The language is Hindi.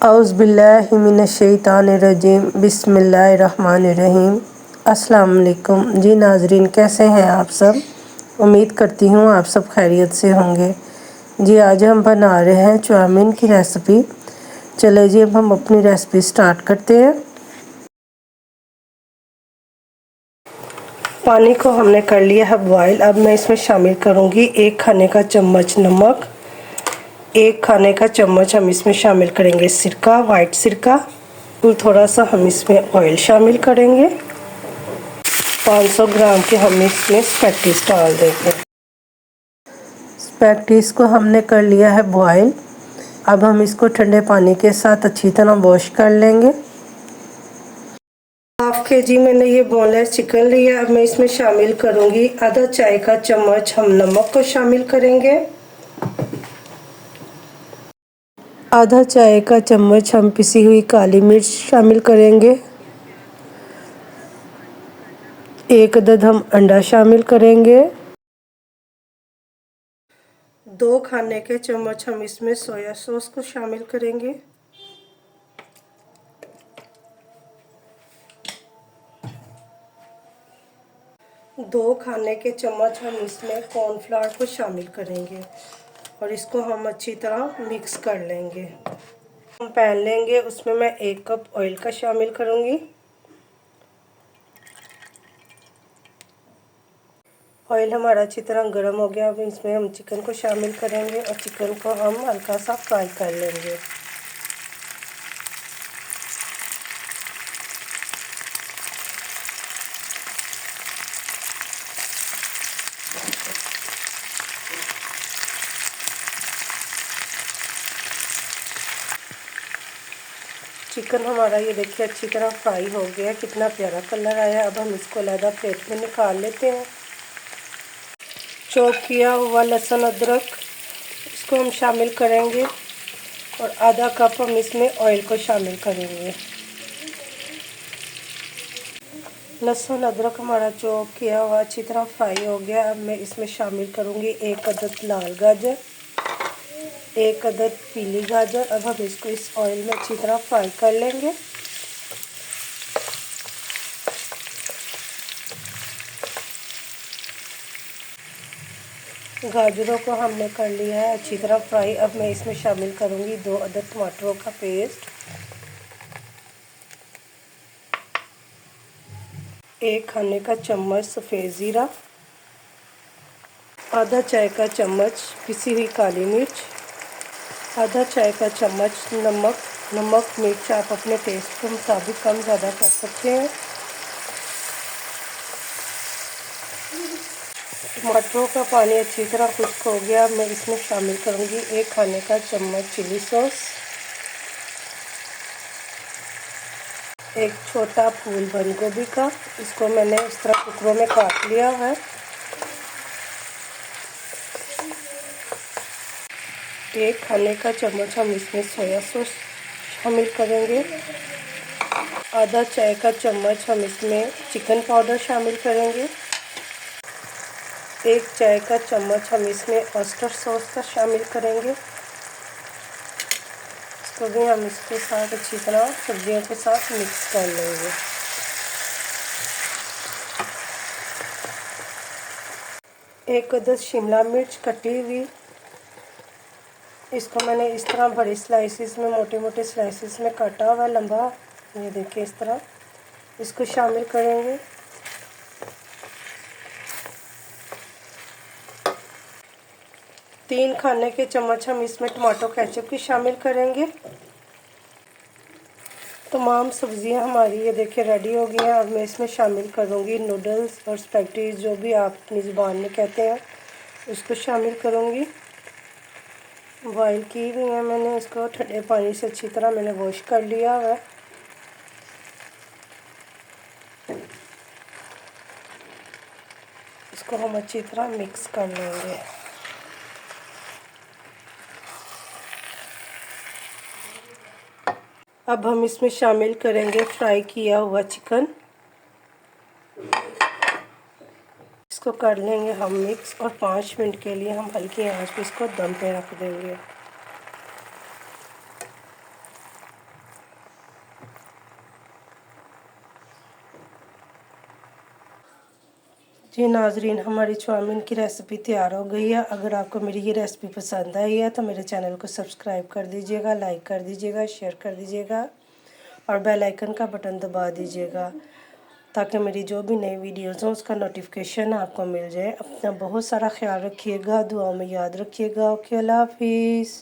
औज़ुबिल्लाहिमिनश्शैतानिर्रजीम बिस्मिल्लाहिर्रहमानिर्रहीम। अस्सलाम वालेकुम जी नाजरीन, कैसे हैं आप सब। उम्मीद करती हूँ आप सब खैरियत से होंगे। जी आज हम बना रहे हैं चाउमीन की रेसिपी। चले जी अब हम अपनी रेसिपी स्टार्ट करते हैं। पानी को हमने कर लिया है बॉयल। अब मैं इसमें शामिल करूँगी 1 खाने का चम्मच नमक, 1 खाने का चम्मच हम इसमें शामिल करेंगे सिरका, वाइट सिरका। थोड़ा सा हम इसमें ऑयल शामिल करेंगे। 500 ग्राम के हम इसमें स्पैगेटी डाल देंगे। स्पैगेटी को हमने कर लिया है बॉयल। अब हम इसको ठंडे पानी के साथ अच्छी तरह वॉश कर लेंगे। हाफ केजी मैंने ये बोनलेस चिकन लिया। अब मैं इसमें शामिल करूंगी आधा चाय का चम्मच हम नमक को शामिल करेंगे। आधा चाय का चम्मच हम पिसी हुई काली मिर्च शामिल करेंगे। 1 अदद हम अंडा शामिल करेंगे। 2 खाने के चम्मच हम इसमें सोया सॉस को शामिल करेंगे। 2 खाने के चम्मच हम इसमें कॉर्नफ्लावर को शामिल करेंगे और इसको हम अच्छी तरह मिक्स कर लेंगे। हम पैन लेंगे, उसमें मैं 1 कप ऑयल का शामिल करूंगी। ऑयल हमारा अच्छी तरह गर्म हो गया। अब इसमें हम चिकन को शामिल करेंगे और चिकन को हम हल्का सा फ्राई कर लेंगे। चिकन हमारा ये देखिए अच्छी तरह फ्राई हो गया, कितना प्यारा कलर आया। अब हम इसको अलग प्लेट में निकाल लेते हैं। चॉप किया हुआ लहसुन अदरक इसको हम शामिल करेंगे और आधा कप हम इसमें ऑयल को शामिल करेंगे। लहसुन अदरक हमारा चॉप किया हुआ अच्छी तरह फ्राई हो गया। अब मैं इसमें शामिल करूंगी 1 अदद लाल गाजर, 1 अदद पीली गाजर। अब हम इसको इस ऑयल में अच्छी तरह फ्राई कर लेंगे। गाजरों को हमने कर लिया है अच्छी तरह फ्राई। अब मैं इसमें शामिल करूंगी 2 अदद टमाटरों का पेस्ट, 1 खाने का चम्मच सफ़ेद ज़ीरा, आधा चाय का चम्मच पिसी हुई काली मिर्च, आधा चाय का चम्मच नमक मिर्च आप अपने टेस्ट के मुताबिक कम ज़्यादा कर सकते हैं। टमाटरों का पानी अच्छी तरह खुश्क हो गया। मैं इसमें शामिल करूंगी 1 खाने का चम्मच चिली सॉस, 1 छोटा फूल बंद गोभी का, इसको मैंने इस तरह टुकड़ों में काट लिया है। 1 खाने का चम्मच हम इसमें सोया सॉस शामिल करेंगे। आधा चाय का चम्मच हम इसमें चिकन पाउडर शामिल करेंगे। 1 चाय का चम्मच हम इसमें ऑयस्टर सॉस का शामिल करेंगे। इसको भी हम इसके साथ अच्छी तरह सब्जियों के साथ मिक्स कर लेंगे। एक अदद शिमला मिर्च कटी हुई, इसको मैंने इस तरह बड़ी स्लाइसिस में मोटे मोटे स्लाइसिस में काटा हुआ लंबा, ये देखिए इस तरह। इसको शामिल करेंगे। तीन खाने के चम्मच हम इसमें टमाटो केचप की शामिल करेंगे। तमाम सब्जियां हमारी ये देखिए रेडी हो गई हैं। अब मैं इसमें शामिल करूँगी नूडल्स और स्पैगेटी, जो भी आप अपनी ज़ुबान में कहते हैं, उसको शामिल करूँगी। बॉयल की हुई है मैंने, इसको ठंडे पानी से अच्छी तरह मैंने वॉश कर लिया है। इसको हम अच्छी तरह मिक्स कर लेंगे। अब हम इसमें शामिल करेंगे फ्राई किया हुआ चिकन। इसको कर लेंगे हम मिक्स और 5 मिनट के लिए हम हल्की आंच पे इसको दम पे रख देंगे। जी नाजरीन, हमारी चाउमीन की रेसिपी तैयार हो गई है। अगर आपको मेरी ये रेसिपी पसंद आई है तो मेरे चैनल को सब्सक्राइब कर दीजिएगा, लाइक कर दीजिएगा, शेयर कर दीजिएगा और बेल आइकन का बटन दबा दीजिएगा ताकि मेरी जो भी नई वीडियोज़ हो उसका नोटिफिकेशन आपको मिल जाए। अपना बहुत सारा ख्याल रखिएगा, दुआओं में याद रखिएगा। ओके, अल्लाह हाफिज़।